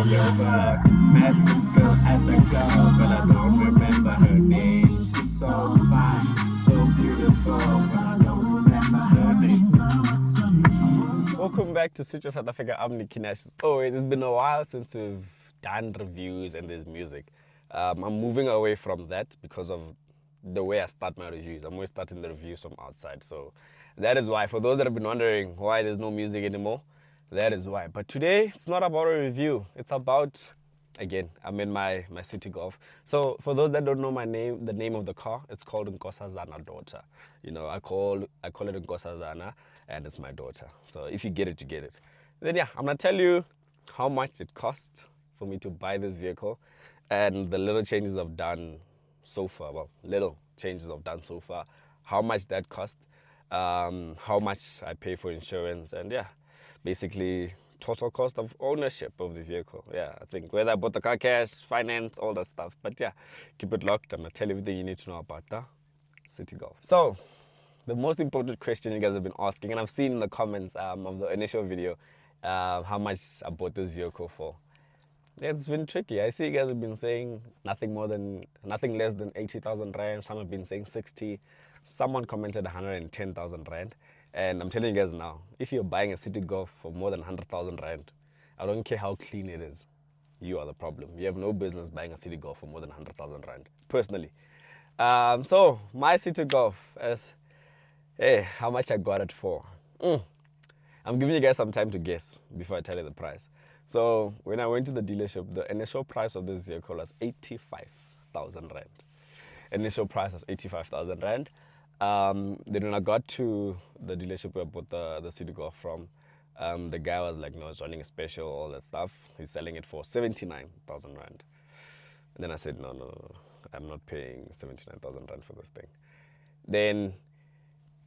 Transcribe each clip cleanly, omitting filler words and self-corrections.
lover. Met this girl at the club, but I don't remember her name. She's so fine, so beautiful, but I don't remember her name. Welcome back to Switch South Africa. I'm Nicky Nash. Oh, it has been a while since we've done reviews and there's music. I'm moving away from that because of the way I start my reviews. I'm always starting the reviews from outside. So that is why, for those that have been wondering why there's no music anymore, that is why. But today, it's not about a review. It's about, again, I'm in my Citi Golf. So for those that don't know my name, the name of the car, it's called Nkosazana daughter. You know, I call it Nkosazana, and it's my daughter. So if you get it, you get it. Then yeah, I'm gonna tell you how much it cost for me to buy this vehicle, and the little changes I've done so far. Well, little changes I've done so far. How much that cost, how much I pay for insurance, and yeah, basically total cost of ownership of the vehicle. Yeah, I think whether I bought the car cash, finance, all that stuff. But yeah, keep it locked. I'm gonna tell you everything you need to know about the Citi Golf. So, the most important question you guys have been asking, and I've seen in the comments of the initial video, how much I bought this vehicle for. It's been tricky. I see you guys have been saying nothing less than 80,000 rand. Some have been saying 60. Someone commented 110,000 rand. And I'm telling you guys now, if you're buying a Citi Golf for more than 100,000 rand, I don't care how clean it is. You are the problem. You have no business buying a Citi Golf for more than 100,000 rand, personally. So my Citi Golf is, hey, how much I got it for? I'm giving you guys some time to guess before I tell you the price. So when I went to the dealership, the initial price of this vehicle was 85,000 rand. Initial price was 85,000 rand. Then when I got to the dealership where I bought the Citi Golf from, the guy was like, no, it's running a special, all that stuff. He's selling it for 79,000 rand. And then I said, no, I'm not paying 79,000 rand for this thing. Then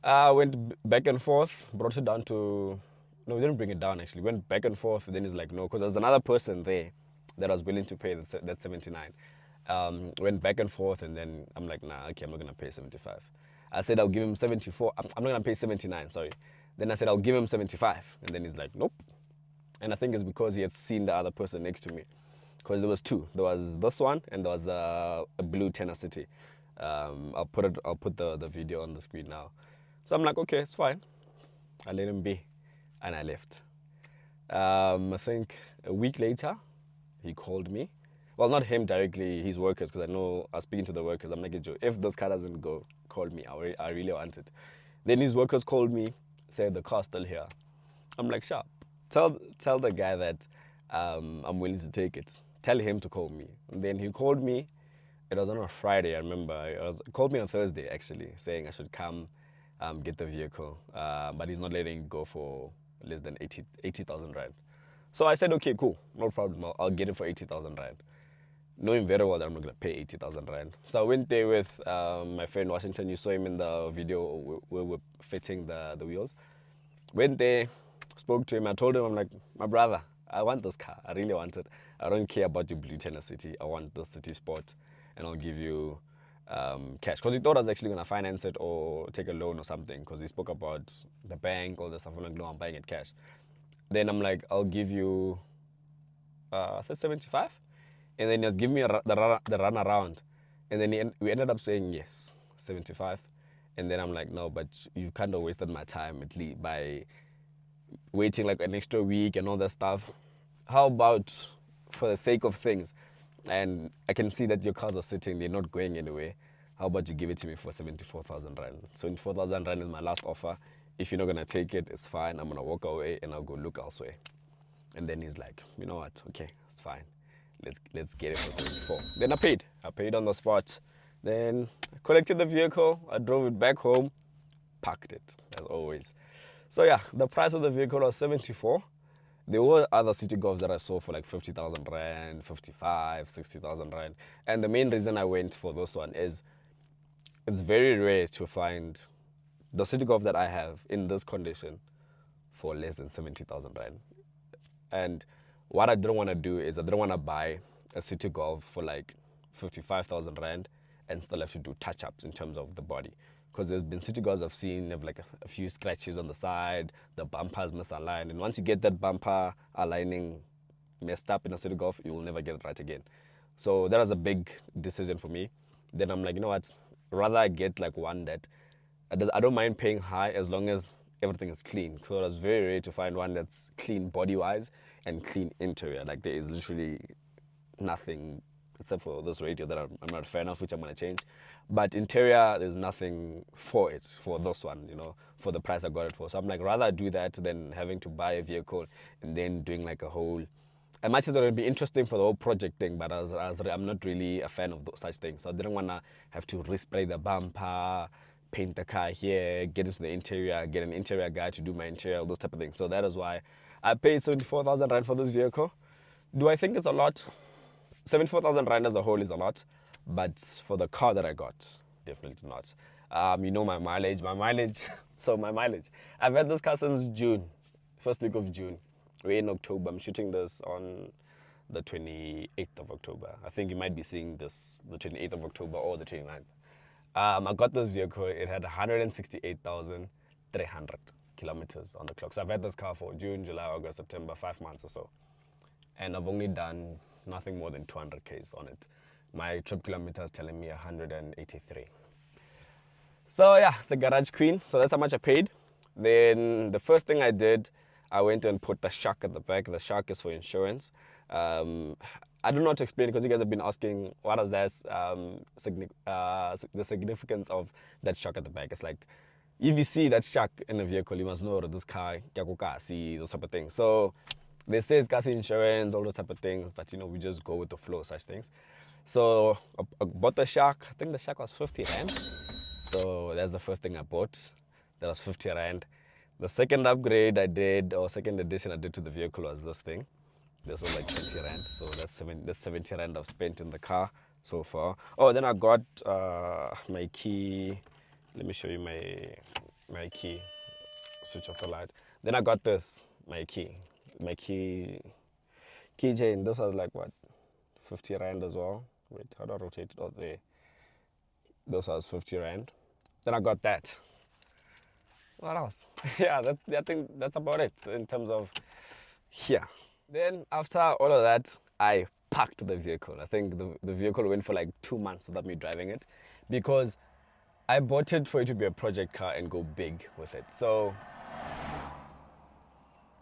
I went back and forth, brought it down to, no, we didn't bring it down actually. Went back and forth, then he's like, no, because there's another person there that was willing to pay that 79. Went back and forth, and then I'm like, nah, okay, I'm not gonna pay 75. I said I'll give him 74. I'm not gonna pay 79, sorry. Then I said I'll give him 75, and then he's like, nope. And I think it's because he had seen the other person next to me, because there was two. There was this one, and there was a blue Tenacity. I'll put the video on the screen now. So I'm like, okay, it's fine. I let him be, and I left. I think a week later, he called me. Well, not him directly, his workers, because I know I was speaking to the workers. I'm like, Joe, if this car doesn't go, call me. I really want it. Then his workers called me, said the car's still here. I'm like, sharp. Tell the guy that I'm willing to take it. Tell him to call me. And then he called me. It was on a Friday, I remember. He called me on Thursday, actually, saying I should come get the vehicle. But he's not letting it go for less than 80,000 rand. So I said, okay, cool, no problem. I'll get it for 80,000 rand. Knowing very well that I'm not going to pay 80,000 rand. So I went there with my friend Washington. You saw him in the video where we're fitting the wheels. Went there, spoke to him. I told him, I'm like, my brother, I want this car. I really want it. I don't care about your blue Tenacity. I want the City Sport, and I'll give you cash. Because he thought I was actually going to finance it or take a loan or something, because he spoke about the bank, all the stuff. I'm like, no, I'm buying it cash. Then I'm like, I'll give you, I said 75. And then he was giving me the run around. And then we ended up saying yes, 75. And then I'm like, no, but you kind of wasted my time at least by waiting like an extra week and all that stuff. How about, for the sake of things, and I can see that your cars are sitting, they're not going anywhere, how about you give it to me for 74,000 rand? 74,000 rand is my last offer. If you're not going to take it, it's fine. I'm going to walk away and I'll go look elsewhere. And then he's like, you know what? Okay, it's fine. Let's get it for 74. Then I paid on the spot. Then I collected the vehicle. I drove it back home, parked it as always. So yeah, the price of the vehicle was 74. There were other Citi Golfs that I saw for like 50,000 rand, 55, 60,000 rand. And the main reason I went for this one is it's very rare to find the Citi Golf that I have in this condition for less than 70,000 rand. And what I didn't want to do is I didn't want to buy a Citi Golf for like 55,000 rand and still have to do touch-ups in terms of the body. Because there's been Citi Golfs I've seen have like a few scratches on the side, the bumper's misaligned, and once you get that bumper aligning messed up in a Citi Golf, you will never get it right again. So that was a big decision for me. Then I'm like, you know what? Rather I get like one that I don't mind paying high as long as everything is clean. So it was very rare to find one that's clean body wise and clean interior. Like there is literally nothing except for this radio that I'm not a fan of, which I'm gonna change. But interior, there's nothing for it for this one, for the price I got it for. So I'm like, rather do that than having to buy a vehicle and then doing like a whole. As much as it would be interesting for the whole project thing, but I'm not really a fan of such things. So I didn't wanna have to respray the bumper, paint the car here, get into the interior, get an interior guy to do my interior, those type of things. So that is why I paid 74,000 rand for this vehicle. Do I think it's a lot? 74,000 rand as a whole is a lot, but for the car that I got, definitely not. My mileage. So my mileage. I've had this car since June, first week of June. We're in October. I'm shooting this on the 28th of October. I think you might be seeing this the 28th of October or the 29th. I got this vehicle. It had 168,300 kilometers on the clock. So I've had this car for June, July, August, September, 5 months or so. And I've only done nothing more than 200 Ks on it. My trip kilometers telling me 183. So yeah, it's a garage queen. So that's how much I paid. Then the first thing I did, I went and put the shark at the back. The shark is for insurance. I don't know how to explain it because you guys have been asking what is that the significance of that shark at the back. It's like if you see that shark in a vehicle, you must know that this car see those type of things. So they say it's gas insurance, all those type of things, but we just go with the flow, such things. So I bought the shark. I think the shark was 50 rand. So that's the first thing I bought. That was 50 rand. The second upgrade I did, or second addition I did to the vehicle was this thing. This was like 20 rand. So that's 70 rand I've spent in the car so far. Oh, then I got my key. Let me show you my key. Switch off the light. Then I got this, my keychain. This was like what, 50 rand as well. Wait, how do I rotate it? Oh, there. This was 50 rand. Then I got that. What else? Yeah, I think that's about it in terms of here. Then after all of that, I packed the vehicle. I think the vehicle went for like 2 months without me driving it because I bought it for it to be a project car and go big with it. So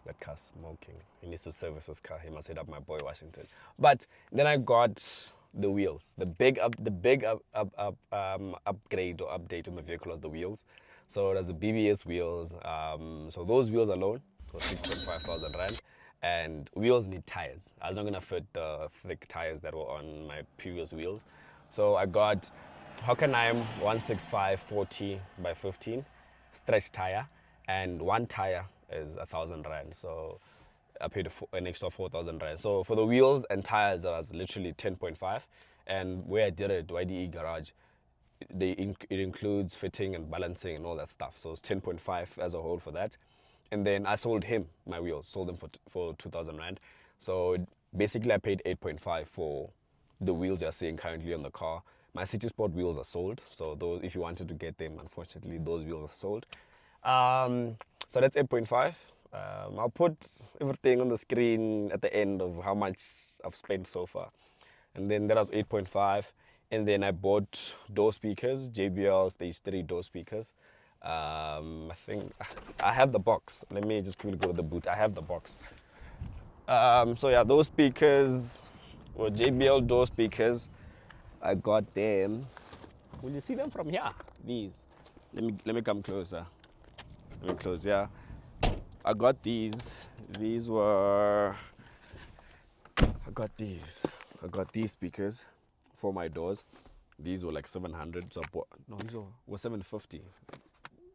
that car's smoking. He needs to service his car. He must hit up my boy Washington. But then I got the wheels. The big upgrade or update on the vehicle was the wheels. So there's the BBS wheels. So those wheels alone was 6.5 thousand rand. And wheels need tires. I was not gonna fit the thick tires that were on my previous wheels. So I got Hockenheim 165 40 by 15 stretch tire, and one tire is 1,000 rand. So I paid an extra 4,000 rand. So for the wheels and tires, that was literally 10.5. And where I did it, YDE Garage, it includes fitting and balancing and all that stuff. So it's 10.5 as a whole for that. And then I sold him my wheels, sold them for 2,000 rand. So basically I paid 8.5 for the wheels you're seeing currently on the car. My City Sport wheels are sold. So those, if you wanted to get them, unfortunately, those wheels are sold. So that's 8.5. I'll put everything on the screen at the end of how much I've spent so far. And then that was 8.5. And then I bought door speakers, JBL Stage 3 door speakers. I think I have the box. Let me just quickly go to the boot. I have the box. So yeah, those speakers were JBL door speakers. I got them. Will you see them from here? These. Let me come closer. Let me close. Yeah, I got these. These were. I got these speakers for my doors. These were like 700. So I bought. No, these were 750.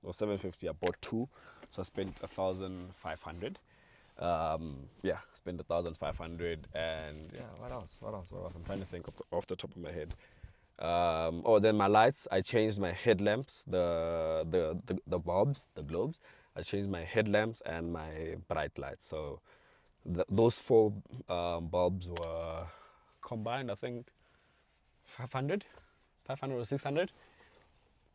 Or 750. I bought two, so I spent 1,500. Yeah, spent 1,500, and yeah, what else? I'm trying to think off the top of my head. Then my lights. I changed my headlamps, the bulbs, the globes. I changed my headlamps and my bright lights. So those four bulbs were combined, I think, 500 or 600.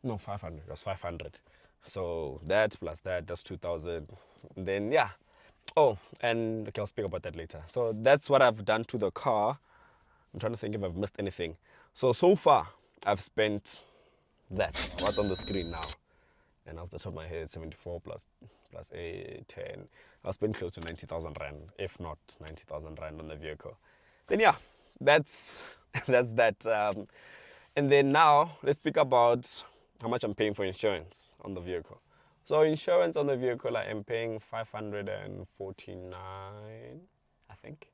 No, 500. It was 500. So that plus that, that's 2,000. Then yeah, Oh, and okay, I'll speak about that later. So that's what I've done to the car. I'm trying to think if I've missed anything. So far, I've spent that. What's on the screen now? And off the top of my head, 74 plus 8, 10. I'll spend close to 90,000 rand, if not 90,000 rand on the vehicle. Then yeah, that's that's that. And then now let's speak about how much I'm paying for insurance on the vehicle. So insurance on the vehicle, I am paying 549, I think.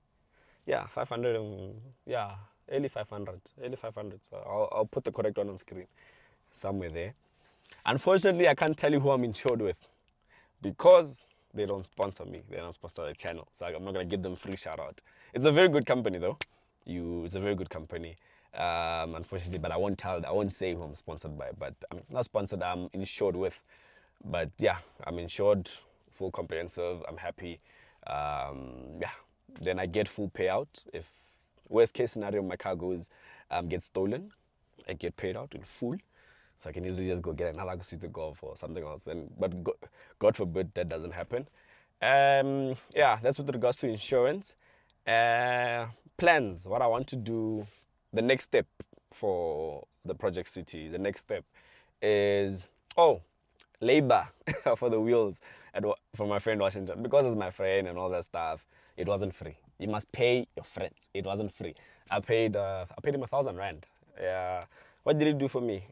Yeah, 500 and yeah, early 500, early 500. So I'll put the correct one on screen somewhere there. Unfortunately, I can't tell you who I'm insured with because they don't sponsor me. They don't sponsor the channel. So I'm not going to give them free shout out. It's a very good company though. It's a very good company. Unfortunately, but I won't say who I'm sponsored by, but I'm not sponsored, I'm insured with. But yeah, I'm insured, full comprehensive, I'm happy. Yeah, then I get full payout. If worst case scenario, my car gets stolen, I get paid out in full. So I can easily just go get another Citi Golf or something else. But God forbid that doesn't happen. Yeah, that's with regards to insurance. Plans, what I want to do, the next step for the Project City, the next step is, labor for the wheels for my friend Washington. Because it's my friend and all that stuff, it wasn't free. You must pay your friends. It wasn't free. I paid him 1,000 rand. Yeah. What did he do for me?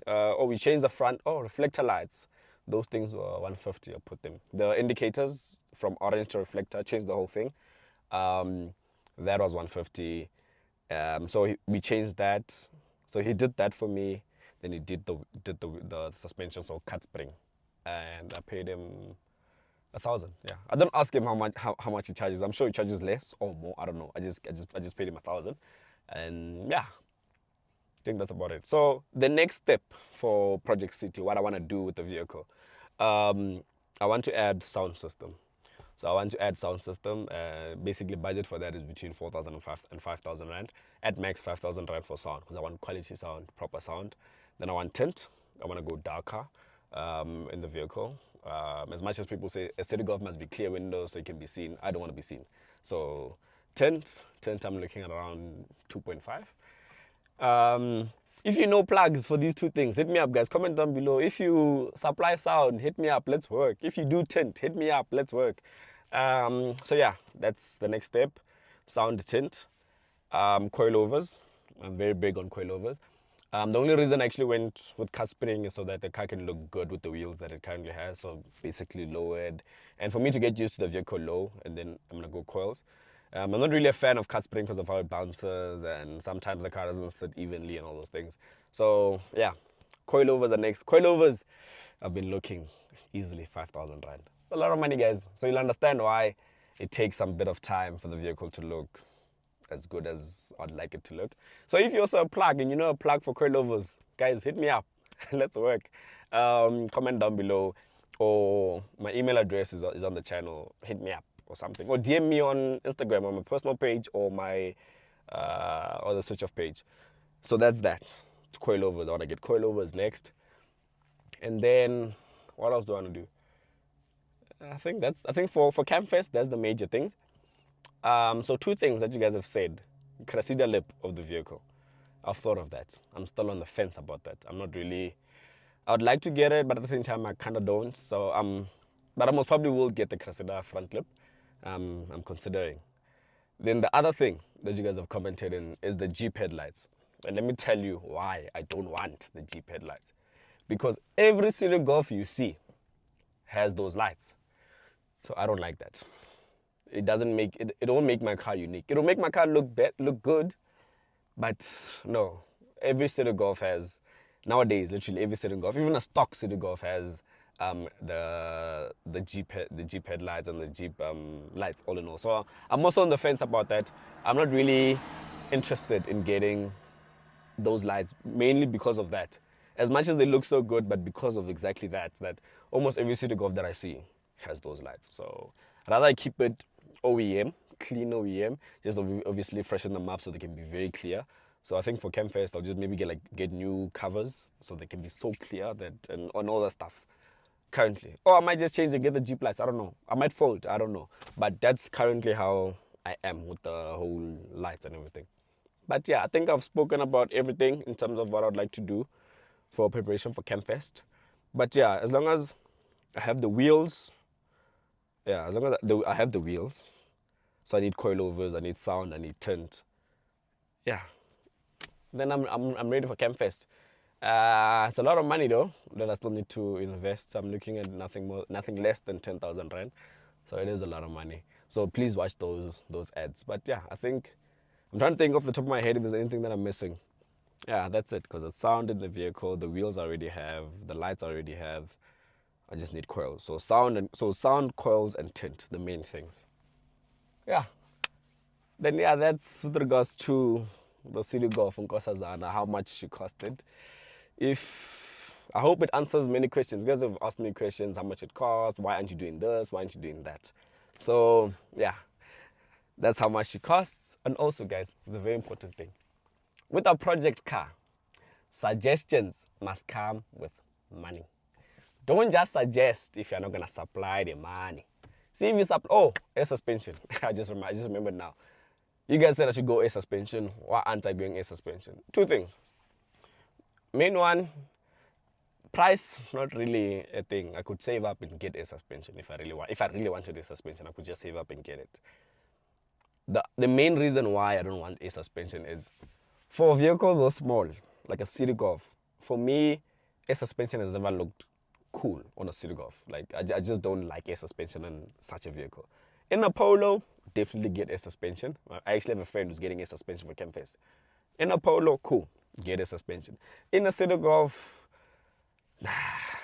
We changed the front. Oh, reflector lights. Those things were 150. I put them. The indicators from orange to reflector, changed the whole thing. That was 150. So we changed that. So he did that for me. Then he did the suspension, so cut spring, and I paid him 1,000. Yeah, I don't ask him how much he charges. I'm sure he charges less or more. I don't know. I just paid him 1,000, and yeah, I think that's about it. So the next step for Project City, what I want to do with the vehicle, I want to add sound system. So I want to add sound system. Basically, budget for that is between 4,000 and 5,000 rand. At max 5,000 rand for sound because I want quality sound, proper sound. Then I want tint. I want to go darker in the vehicle. As much as people say a Citi Golf must be clear windows so it can be seen, I don't want to be seen. So tint, I'm looking at around 2.5. If you know plugs for these two things, hit me up, guys. Comment down below. If you supply sound, hit me up. Let's work. If you do tint, hit me up. Let's work. So yeah, that's the next step. Sound, tint, coilovers. I'm very big on coilovers. The only reason I actually went with cut spring is so that the car can look good with the wheels that it currently has. So basically lowered. And for me to get used to the vehicle low, and then I'm going to go coils. I'm not really a fan of cut spring because of how it bounces, and sometimes the car doesn't sit evenly and all those things. So yeah, coilovers are next. Coilovers, I've been looking easily 5,000 rand. A lot of money, guys. So you'll understand why it takes some bit of time for the vehicle to look as good as I'd like it to look. So if you're also a plug and you know a plug for coilovers, guys, hit me up. Let's work. Comment down below, or my email address is on the channel. Hit me up or something, or DM me on Instagram on my personal page or my or the switch off page. So that's that. Coilovers. I want to get coilovers next, and then what else do I want to do? I think for Campfest, that's the major things. So two things that you guys have said. Cressida lip of the vehicle. I've thought of that. I'm still on the fence about that. I'm not really. I would like to get it, but at the same time, I kind of don't. So but I most probably will get the Cressida front lip. I'm considering. Then the other thing that you guys have commented in is the Jeep headlights. And let me tell you why I don't want the Jeep headlights. Because every Citi Golf you see has those lights. So I don't like that. It doesn't make it. It won't make my car unique. It'll make my car look good, but no. Every Citi Golf has nowadays. Literally every Citi Golf, even a stock Citi Golf has the Jeep headlights and the Jeep lights all in all. So I'm also on the fence about that. I'm not really interested in getting those lights mainly because of that. As much as they look so good, but because of exactly that almost every Citi Golf that I see has those lights. So rather I keep it OEM, clean OEM, just obviously freshen them up so they can be very clear. So I think for Campfest, I'll just maybe get new covers so they can be so clear that and all that stuff. currently. Or I might just change and get the Jeep lights. I don't know. I might fold. I don't know. But that's currently how I am with the whole lights and everything. But yeah, I think I've spoken about everything in terms of what I'd like to do for preparation for Campfest. But yeah, as long as I have the wheels, yeah, as long as I have the wheels, so I need coilovers, I need sound, I need tint. Yeah, then I'm ready for Campfest. It's a lot of money though that I still need to invest. I'm looking at nothing less than 10,000 rand. So it is a lot of money. So please watch those ads. But yeah, I think I'm trying to think off the top of my head if there's anything that I'm missing. Yeah, that's it. Because it's sound in the vehicle, the wheels I already have, the lights I already have. I just need coils. So sound, coils, and tint, the main things. Yeah. Then yeah, that's with regards to the Citi Golf in Nkosazana, how much she costed. I hope it answers many questions. You guys have asked me questions, how much it costs, why aren't you doing this, why aren't you doing that? So yeah, that's how much it costs. And also guys, it's a very important thing. With a project car, suggestions must come with money. Don't just suggest if you're not gonna supply the money. See if you air suspension. I just remembered now. You guys said I should go air suspension. Why aren't I going air suspension? Two things. Main one, price not really a thing. I could save up and get a suspension if I really wanted a suspension, I could just save up and get it. The main reason why I don't want a suspension is for a vehicle though small, like a Citi Golf, for me, a suspension has never looked cool on a Citi Golf. Like I just don't like a suspension on such a vehicle. In a Polo, definitely get a suspension. I actually have a friend who's getting a suspension for Campfest. In a Polo, cool, get a suspension. In a Citi Golf,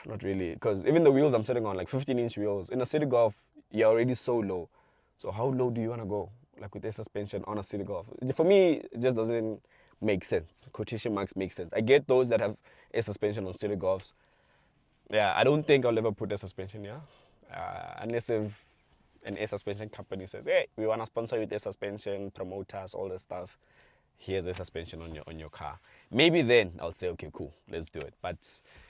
not really, because even the wheels I'm sitting on, like 15-inch wheels, in a Citi Golf, you're already so low. So how low do you want to go, like with a suspension on a Citi Golf? For me, it just doesn't make sense. Quotation marks make sense. I get those that have a suspension on Citi Golfs. Yeah, I don't think I'll ever put a suspension here, unless if an air suspension company says, hey, we want to sponsor you with air suspension, promoters, all this stuff. Here's a suspension on your car. Maybe then I'll say, okay, cool, let's do it. But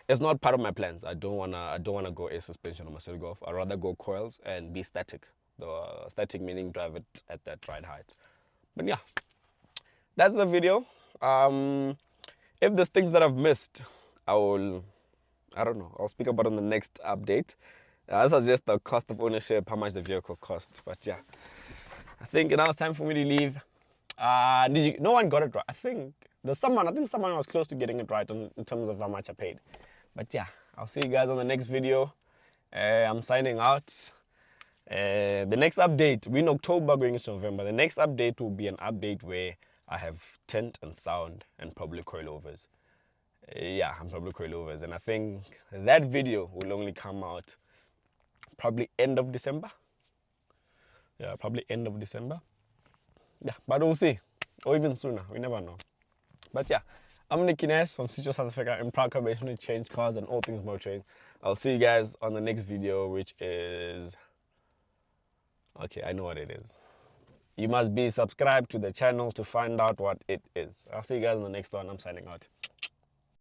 it's not part of my plans. I don't wanna go air suspension on my Citi Golf. I'd rather go coils and be static. The static meaning drive it at that ride height. But yeah, that's the video. If there's things that I've missed, I don't know, I'll speak about it on the next update. This was just the cost of ownership, how much the vehicle cost. But yeah, I think now it's time for me to leave. No one got it right. I think someone was close to getting it right in terms of how much I paid. But yeah, I'll see you guys on the next video. I'm signing out. The next update, we're in October going into November. The next update will be an update where I have tint and sound and probably coilovers. Yeah, I'm probably coilovers. And I think that video will only come out probably end of December. Yeah, probably end of December. Yeah, but we'll see. Or even sooner. We never know. But yeah, I'm Nick Ines from Shoutout, South Africa. I'm proud collaboration to change cars and all things motoring. I'll see you guys on the next video, which is... Okay, I know what it is. You must be subscribed to the channel to find out what it is. I'll see you guys on the next one. I'm signing out.